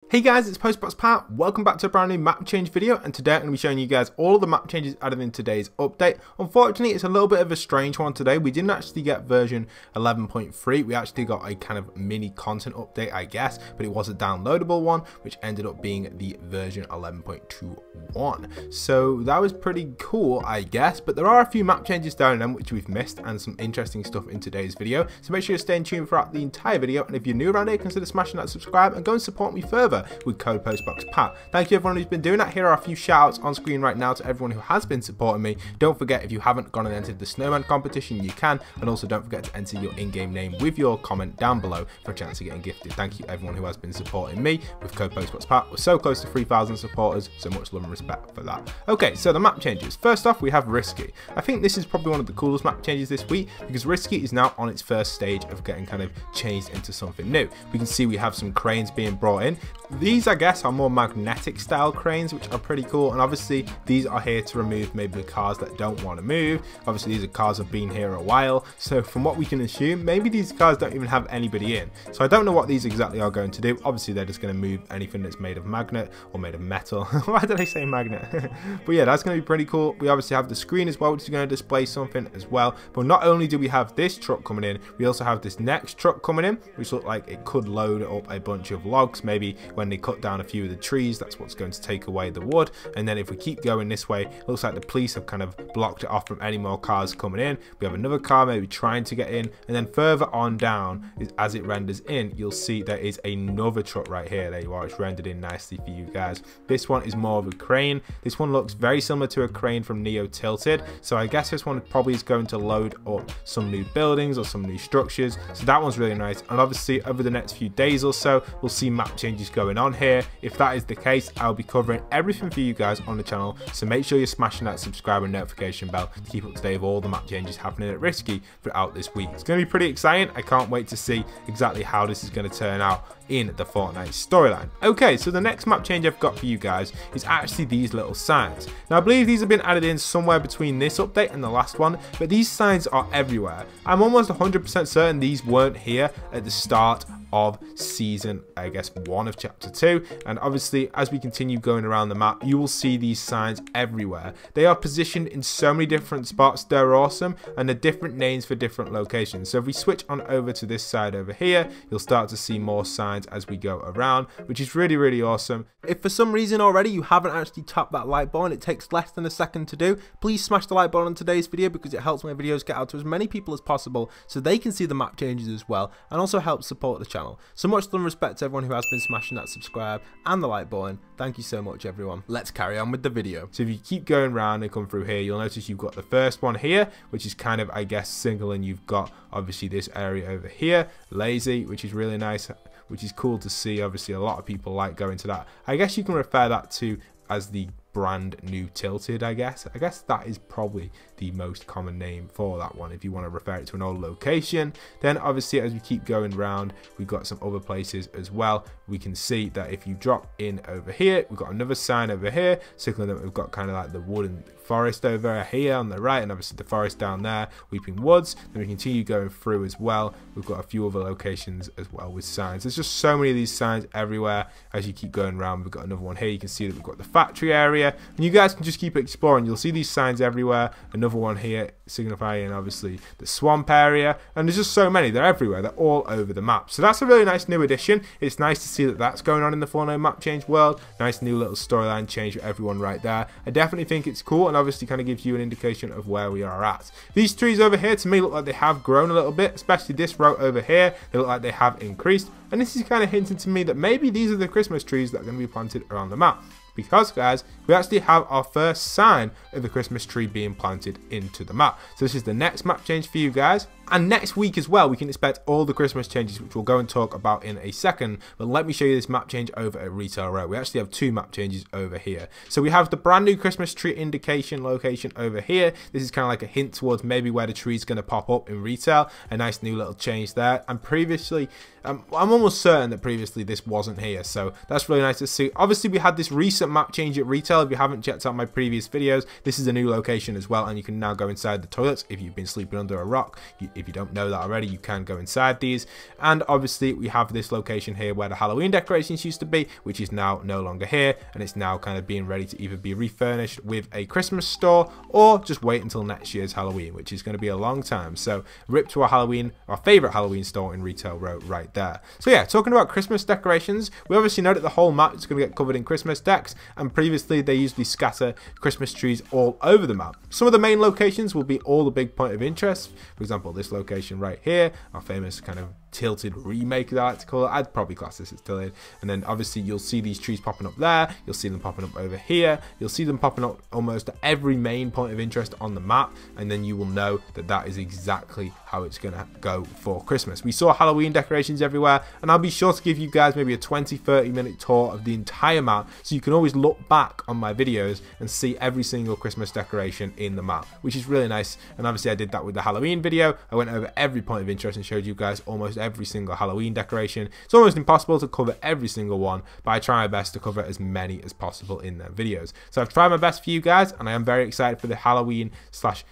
Hey guys, it's Postboxpat. Welcome back to a brand new map change video, and today I'm going to be showing you guys all of the map changes added in today's update. Unfortunately, it's a little bit of a strange one today. We didn't actually get version 11.3. We actually got a kind of mini content update, I guess, but it was a downloadable one, which ended up being the version 11.21. So that was pretty cool, I guess, but there are a few map changes down in them which we've missed, and some interesting stuff in today's video. So make sure you're staying tuned throughout the entire video, and if you're new around here, consider smashing that subscribe and go and support me further with code Postboxpat. Thank you everyone who's been doing that. Here are a few shout outs on screen right now to everyone who has been supporting me. Don't forget, if you haven't gone and entered the snowman competition, you can, and also don't forget to enter your in-game name with your comment down below for a chance of getting gifted. Thank you everyone who has been supporting me with code Postboxpat. We're so close to 3,000 supporters, so much love and respect for that. Okay, so the map changes. First off, we have Risky. I think this is probably one of the coolest map changes this week because Risky is now on its first stage of getting kind of changed into something new. We can see we have some cranes being brought in. These, I guess, are more magnetic style cranes, which are pretty cool, and obviously these are here to remove maybe the cars that don't want to move. Obviously these are cars that have been here a while, so from what we can assume, maybe these cars don't even have anybody in. So I don't know what these exactly are going to do. Obviously they're just going to move anything that's made of magnet or made of metal. Why did I say magnet? But yeah, that's going to be pretty cool. We obviously have the screen as well, which is going to display something as well. But not only do we have this truck coming in, we also have this next truck coming in, which looks like it could load up a bunch of logs. Maybe when they cut down a few of the trees, that's what's going to take away the wood. And then if we keep going this way, it looks like the police have kind of blocked it off from any more cars coming in. We have another car maybe trying to get in, and then further on down, as it renders in, you'll see there is another truck right here. There you are, it's rendered in nicely for you guys. This one is more of a crane. This one looks very similar to a crane from Neo Tilted, so I guess this one probably is going to load up some new buildings or some new structures, so that one's really nice. And obviously over the next few days or so, we'll see map changes going on here. If that is the case, I'll be covering everything for you guys on the channel, so make sure you're smashing that subscribe and notification bell to keep up to date with all the map changes happening at Risky throughout this week. It's going to be pretty exciting. I can't wait to see exactly how this is going to turn out in the Fortnite storyline. Okay, so the next map change I've got for you guys is actually these little signs. Now I believe these have been added in somewhere between this update and the last one, but these signs are everywhere. I'm almost 100% certain these weren't here at the start of season, I guess, 1 of chapter 2, and obviously as we continue going around the map, you will see these signs everywhere. They are positioned in so many different spots. They're awesome, and they're different names for different locations. So if we switch on over to this side over here, you'll start to see more signs as we go around, which is really awesome. If for some reason already you haven't actually tapped that like button, it takes less than a second to do, please smash the like button on today's video because it helps my videos get out to as many people as possible so they can see the map changes as well, and also helps support the channel. So much love and respect to everyone who has been smashing that subscribe and the like button. Thank you so much everyone. Let's carry on with the video. So if you keep going around and come through here, you'll notice you've got the first one here, which is kind of, I guess, single, and you've got obviously this area over here, lazy, which is really nice, which is cool to see. Obviously a lot of people like going to that. I guess you can refer that to as the brand new Tilted. I guess that is probably the most common name for that one if you want to refer it to an old location. Then obviously as we keep going around, we've got some other places as well. We can see that if you drop in over here, we've got another sign over here signaling that we've got kind of like the wooden forest over here on the right, and obviously the forest down there, Weeping Woods. Then we continue going through as well. We've got a few other locations as well with signs. There's just so many of these signs everywhere as you keep going around. We've got another one here. You can see that we've got the factory area, and you guys can just keep exploring. You'll see these signs everywhere. Another one here signifying obviously the swamp area, and there's just so many. They're everywhere. They're all over the map. So that's a really nice new addition. It's nice to see that that's going on in the Fortnite map change world. Nice new little storyline change for everyone right there. I definitely think it's cool, and obviously kind of gives you an indication of where we are at. These trees over here to me look like they have grown a little bit, especially this row over here. They look like they have increased, and this is kind of hinting to me that maybe these are the Christmas trees that are going to be planted around the map. Because guys, we actually have our first sign of the Christmas tree being planted into the map. So this is the next map change for you guys. And next week as well, we can expect all the Christmas changes, which we'll go and talk about in a second. But let me show you this map change over at Retail Row. We actually have two map changes over here. So we have the brand new Christmas tree indication location over here. This is kind of like a hint towards maybe where the tree is going to pop up in retail. A nice new little change there. And previously, I'm almost certain that previously this wasn't here. So that's really nice to see. Obviously, we had this recent map change at retail. If you haven't checked out my previous videos, this is a new location as well. And you can now go inside the toilets if you've been sleeping under a rock. if you don't know that already, you can go inside these. And obviously we have this location here where the Halloween decorations used to be, which is now no longer here, and it's now kind of being ready to either be refurnished with a Christmas store or just wait until next year's Halloween, which is going to be a long time. So rip to our favorite Halloween store in Retail Row right there. So yeah, talking about Christmas decorations, we obviously know that the whole map is going to get covered in Christmas decks, and previously they usually scatter Christmas trees all over the map. Some of the main locations will be all the big point of interest. For example, this location right here, our famous kind of tilted remake, as I like to call it. I'd probably class this as tilted. And then obviously you'll see these trees popping up there, you'll see them popping up over here, you'll see them popping up almost at every main point of interest on the map, and then you will know that that is exactly how it's gonna go for Christmas. We saw Halloween decorations everywhere, and I'll be sure to give you guys maybe a 20-30 minute tour of the entire map, so you can always look back on my videos and see every single Christmas decoration in the map, which is really nice. And obviously I did that with the Halloween video. I went over every point of interest and showed you guys almost every single Halloween decoration. It's almost impossible to cover every single one, but I try my best to cover as many as possible in their videos. So I've tried my best for you guys, and I am very excited for the Halloween slash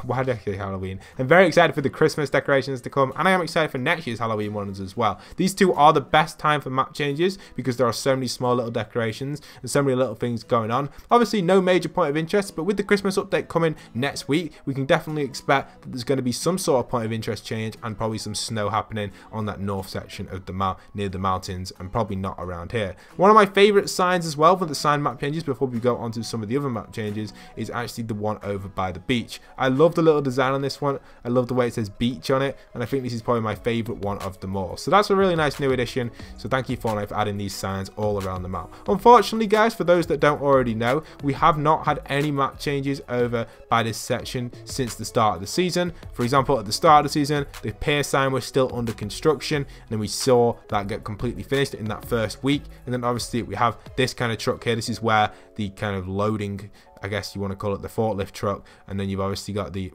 why did I say Halloween? I'm very excited for the Christmas decorations to come, and I am excited for next year's Halloween ones as well. These two are the best time for map changes because there are so many small little decorations and so many little things going on. Obviously no major point of interest, but with the Christmas update coming next week, we can definitely expect that there's going to be some sort of point of interest change and probably some snow happening on that north section of the map near the mountains, and probably not around here. One of my favorite signs as well for the sign map changes before we go on to some of the other map changes is actually the one over by the beach. I love the little design on this one. I love the way it says beach on it, and I think this is probably my favorite one of them all. So that's a really nice new addition. So thank you Fortnite for adding these signs all around the map. Unfortunately guys, for those that don't already know, we have not had any map changes over by this section since the start of the season. For example, at the start of the season, the pier sign was still under construction, and then we saw that get completely finished in that first week. And then obviously we have this kind of truck here. This is where the kind of loading, I guess you want to call it, the forklift truck, and then you've obviously got the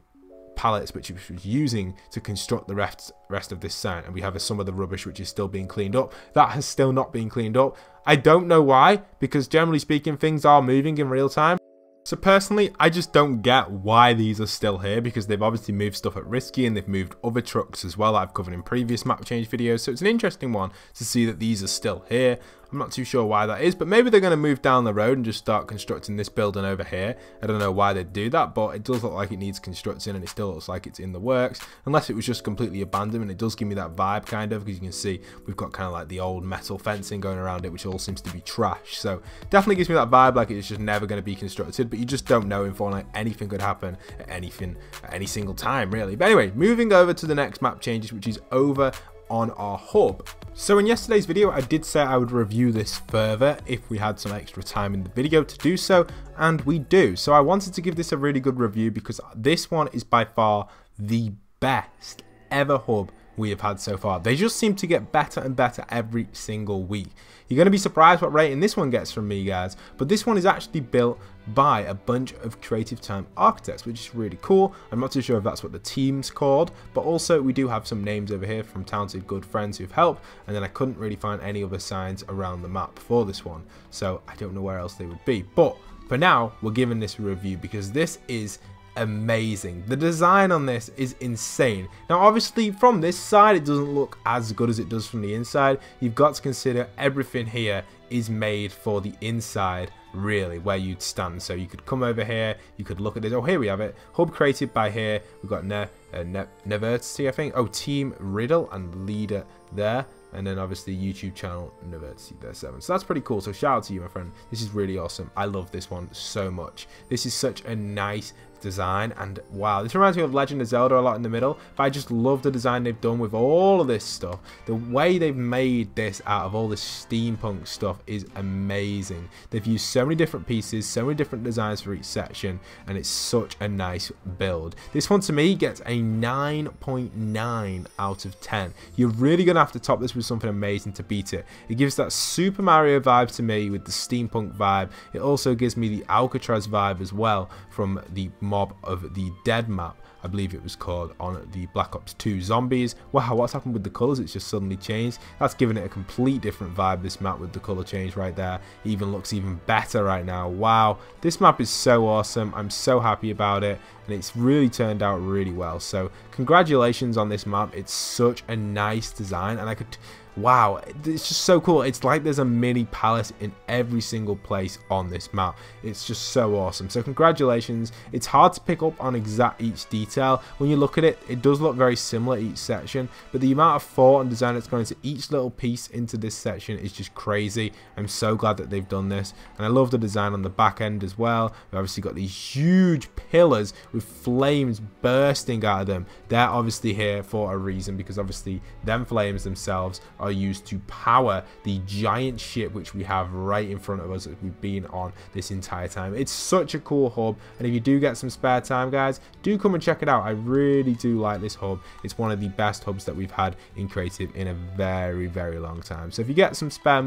pallets which it was using to construct the rest of this sign, and we have some of the rubbish which is still being cleaned up. That has still not been cleaned up. I don't know why, because generally speaking things are moving in real time. So personally, I just don't get why these are still here, because they've obviously moved stuff at Risky and they've moved other trucks as well that I've covered in previous map change videos. So it's an interesting one to see that these are still here. I'm not too sure why that is, but maybe they're going to move down the road and just start constructing this building over here. I don't know why they'd do that, but it does look like it needs constructing, and it still looks like it's in the works, unless it was just completely abandoned. And it does give me that vibe kind of, because you can see we've got kind of like the old metal fencing going around it, which all seems to be trash. So definitely gives me that vibe like it's just never going to be constructed, but you just don't know in Fortnite. Anything could happen at any single time really. But anyway, moving over to the next map changes, which is over on our hub. So in yesterday's video I did say I would review this further if we had some extra time in the video to do so, and we do. So I wanted to give this a really good review because this one is by far the best ever hub we have had so far. They just seem to get better and better every single week. You're going to be surprised what rating this one gets from me, guys, but this one is actually built by a bunch of Creative Time architects, which is really cool. I'm not too sure if that's what the team's called, but also we do have some names over here from talented good friends who've helped, and then I couldn't really find any other signs around the map for this one, so I don't know where else they would be. But for now, we're giving this a review because this is amazing. The design on this is insane. Now obviously from this side it doesn't look as good as it does from the inside. You've got to consider everything here is made for the inside, really, where you'd stand. So you could come over here, you could look at this. Oh, here we have it. Hub created by here. We've got Nevertity, I think. Oh, Team Riddle and Leader there. And then obviously YouTube channel Nevertity there 7. So that's pretty cool. So shout out to you, my friend. This is really awesome. I love this one so much. This is such a nice design, and wow, this reminds me of Legend of Zelda a lot in the middle, but I just love the design they've done with all of this stuff. The way they've made this out of all this steampunk stuff is amazing. They've used so many different pieces, so many different designs for each section, and it's such a nice build. This one to me gets a 9.9 out of 10. You're really gonna have to top this with something amazing to beat it. It gives that Super Mario vibe to me with the steampunk vibe. It also gives me the Alcatraz vibe as well from the mob of the Dead map. I believe it was called, on the Black Ops 2 Zombies. Wow, what's happened with the colours? It's just suddenly changed. That's given it a complete different vibe, this map, with the colour change right there. It even looks even better right now. Wow, this map is so awesome. I'm so happy about it, and it's really turned out really well. So congratulations on this map. It's such a nice design, and wow, it's just so cool. It's like there's a mini palace in every single place on this map. It's just so awesome. So congratulations. It's hard to pick up on each detail. When you look at it, it does look very similar, each section, but the amount of thought and design that's gone into each little piece into this section is just crazy. I'm so glad that they've done this, and I love the design on the back end as well. We've obviously got these huge pillars with flames bursting out of them. They're obviously here for a reason, because obviously them flames themselves are used to power the giant ship which we have right in front of us that we've been on this entire time. It's such a cool hub, and if you do get some spare time, guys, do come and check it out. I really do like this hub. It's one of the best hubs that we've had in creative in a very, very long time. So if you get some spare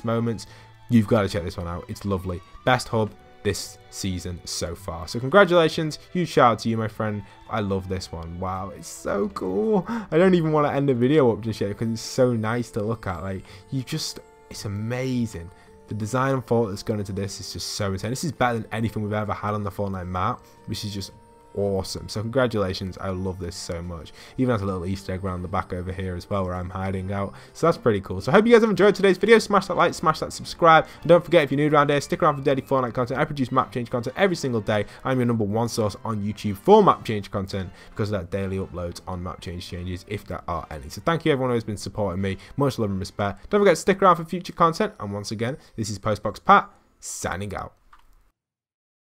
moments, you've got to check this one out. It's lovely. Best hub this season so far. So congratulations, huge shout out to you, my friend. I love this one. Wow, it's so cool. I don't even want to end the video up just yet because it's so nice to look at. Like, it's amazing. The design and thought that's gone into this is just so intense. This is better than anything we've ever had on the Fortnite map, which is just awesome. So congratulations, I love this so much. Even has a little Easter egg around the back over here as well where I'm hiding out, so that's pretty cool. So I hope you guys have enjoyed today's video. Smash that like, smash that subscribe, and don't forget, if you're new around here, stick around for daily Fortnite content. I produce map change content every single day. I'm your #1 source on YouTube for map change content because of that daily uploads on map change changes, if there are any. So thank you everyone who's been supporting me. Much love and respect. Don't forget to stick around for future content, and once again, this is Postboxpat signing out.